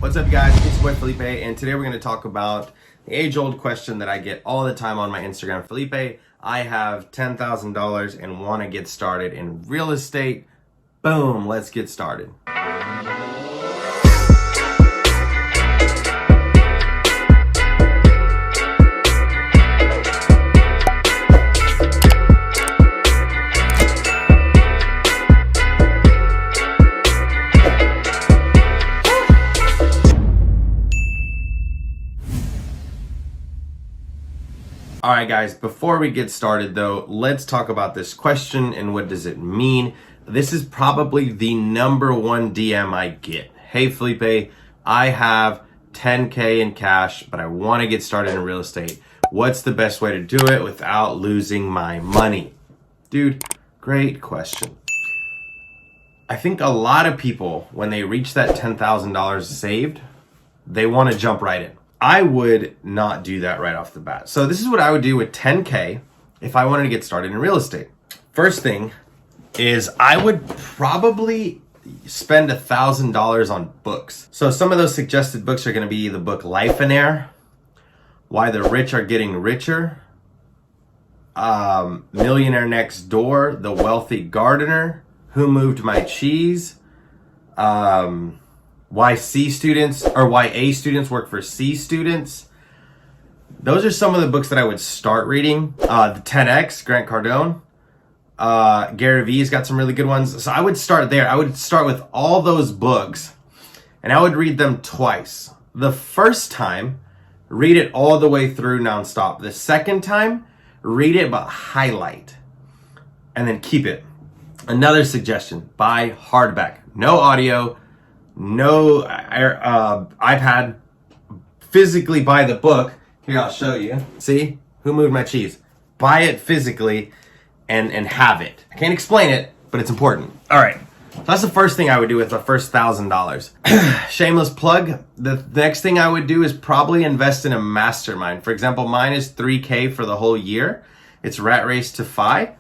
What's up, guys? It's your boy Felipe, and today we're going to talk about the age-old question that I get all the time on my Instagram. Felipe, I have $10,000 and want to get started in real estate. Boom, let's get started. All right, guys, before we get started though, let's talk about this question and what does it mean. This is probably the number one DM I get. Hey, Felipe, I have 10K in cash, but I want to get started in real estate. What's the best way to do it without losing my money? Dude, great question. I think a lot of people, when they reach that $10,000 saved, they want to jump right in. I would not do that right off the bat. So this is what I would do with 10K if I wanted to get started in real estate. First thing is I would probably spend $1,000 on books. So some of those suggested books are going to be the book Life and Air, Why the Rich Are Getting Richer, Millionaire Next Door, The Wealthy Gardener, Who Moved My Cheese, why A students work for C students. Those are some of the books that I would start reading. The 10X, Grant Cardone. Gary Vee's got some really good ones. So I would start there. I would start with all those books and I would read them twice. The first time, read it all the way through nonstop. The second time, read it but highlight and then keep it. Another suggestion, buy hardback. No audio, no iPad, physically buy the book. Here, I'll show you. See? Who Moved My Cheese? Buy it physically and have it. I can't explain it, but it's important. All right. So that's the first thing I would do with the first $1,000. Shameless plug. The next thing I would do is probably invest in a mastermind. For example, mine is 3K for the whole year. It's Rat Race to FI.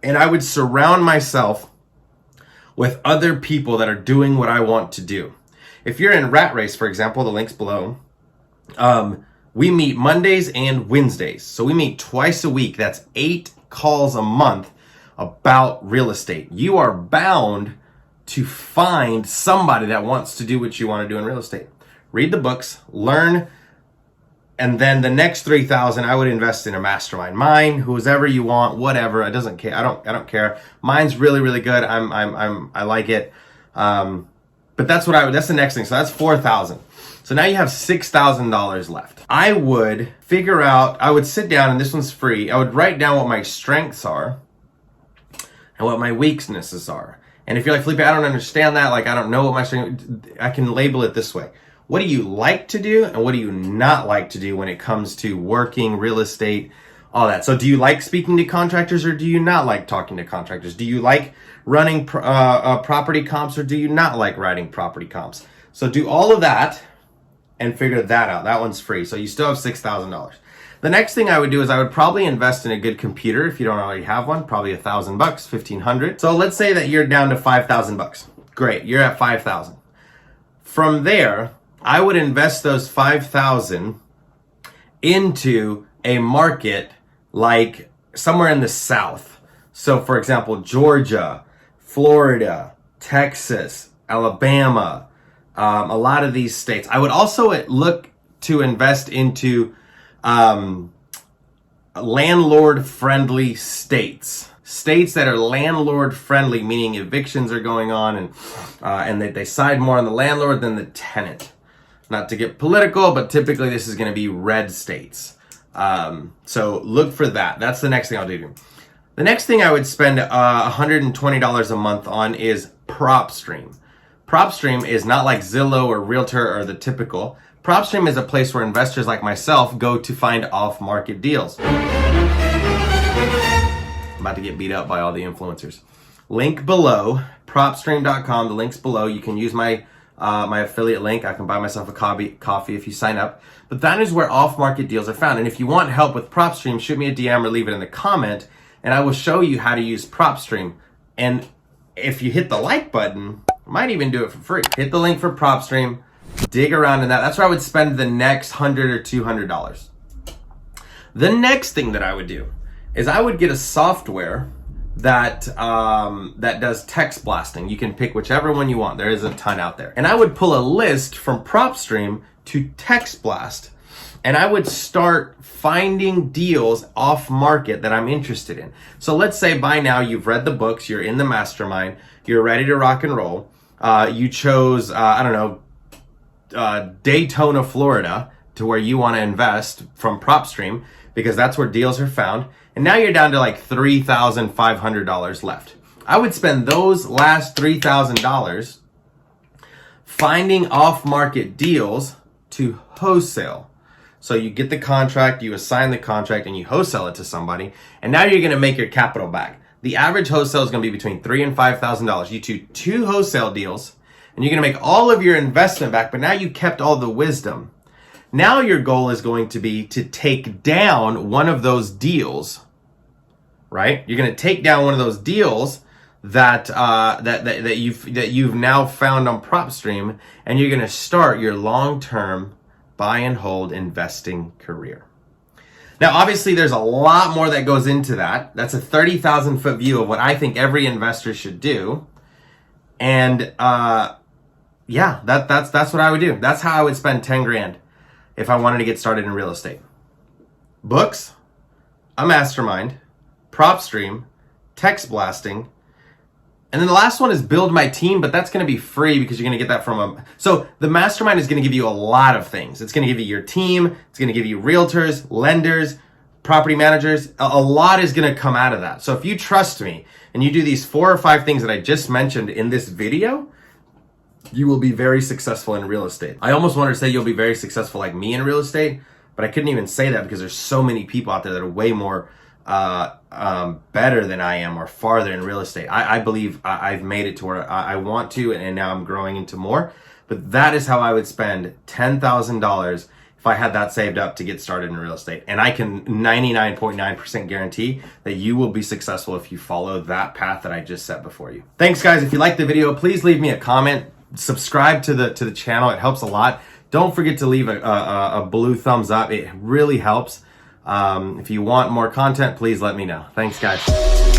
And I would surround myself with other people that are doing what I want to do. If you're in Rat Race, for example, the link's below, we meet Mondays and Wednesdays. So we meet twice a week. That's 8 calls a month about real estate. You are bound to find somebody that wants to do what you want to do in real estate. Read the books, learn, and then the next 3,000 I would invest in a mastermind. Mine, whoever you want, whatever. It doesn't care. I don't care. Mine's really, really good. I like it. But that's that's the next thing. So that's 4,000. So now you have $6,000 left. I would sit down, and this one's free. I would write down what my strengths are and what my weaknesses are. And if you're like, Felipe, I don't understand that. Like, I don't know what my strength, I can label it this way. What do you like to do and what do you not like to do when it comes to working, real estate, all that? So do you like speaking to contractors or do you not like talking to contractors? Do you like running property comps or do you not like writing property comps? So do all of that and figure that out. That one's free. So you still have $6,000. The next thing I would do is I would probably invest in a good computer if you don't already have one, probably $1,000, $1,500. So let's say that you're down to $5,000. Great, you're at 5,000. From there, I would invest those 5,000 into a market like somewhere in the South. So for example, Georgia, Florida, Texas, Alabama, a lot of these states. I would also look to invest into landlord-friendly states. States that are landlord-friendly, meaning evictions are going on and they side more on the landlord than the tenant. Not to get political, but typically this is going to be red states. So look for that. That's the next thing I'll do. The next thing I would spend $120 a month on is PropStream. PropStream is not like Zillow or Realtor or the typical. PropStream is a place where investors like myself go to find off-market deals. I'm about to get beat up by all the influencers. Link below, propstream.com. The link's below. You can use my affiliate link. I can buy myself a coffee if you sign up. But that is where off-market deals are found. And if you want help with PropStream, shoot me a DM or leave it in the comment, and I will show you how to use PropStream. And if you hit the like button, I might even do it for free. Hit the link for PropStream. dig around in that. That's where I would spend the next $100 or $200. The next thing that I would do is I would get a software that that does text blasting. You can pick whichever one you want. There is a ton out there. And I would pull a list from PropStream to text blast. And I would start finding deals off market that I'm interested in. So let's say by now you've read the books, you're in the mastermind, you're ready to rock and roll. You chose, Daytona, Florida to where you want to invest from PropStream because that's where deals are found. And now you're down to like $3,500 left. I would spend those last $3,000 finding off-market deals to wholesale. So you get the contract, you assign the contract, and you wholesale it to somebody. And now you're going to make your capital back. The average wholesale is going to be between $3,000 and $5,000. You do 2 wholesale deals, and you're going to make all of your investment back, but now you kept all the wisdom. Now your goal is going to be to take down one of those deals, right? You're going to take down one of those deals that you've now found on PropStream, and you're going to start your long-term buy and hold investing career. Now, obviously, there's a lot more that goes into that. That's a 30,000 foot view of what I think every investor should do. And yeah, that's what I would do. That's how I would spend 10 grand if I wanted to get started in real estate. Books, a mastermind, PropStream, text blasting, and then the last one is build my team, but that's going to be free because you're going to get that from so the mastermind is going to give you a lot of things. It's going to give you your team. It's going to give you realtors, lenders, property managers. A lot is going to come out of that. So if you trust me and you do these 4 or 5 things that I just mentioned in this video, you will be very successful in real estate. I almost wanted to say you'll be very successful like me in real estate, but I couldn't even say that because there's so many people out there that are way more better than I am or farther in real estate. I believe I've made it to where I want to, and now I'm growing into more. But that is how I would spend $10,000 if I had that saved up to get started in real estate. And I can 99.9% guarantee that you will be successful if you follow that path that I just set before you. Thanks, guys. If you liked the video, please leave me a comment. Subscribe to the channel. It helps a lot. Don't forget to leave a blue thumbs up. It really helps. If you want more content, please let me know. Thanks, guys.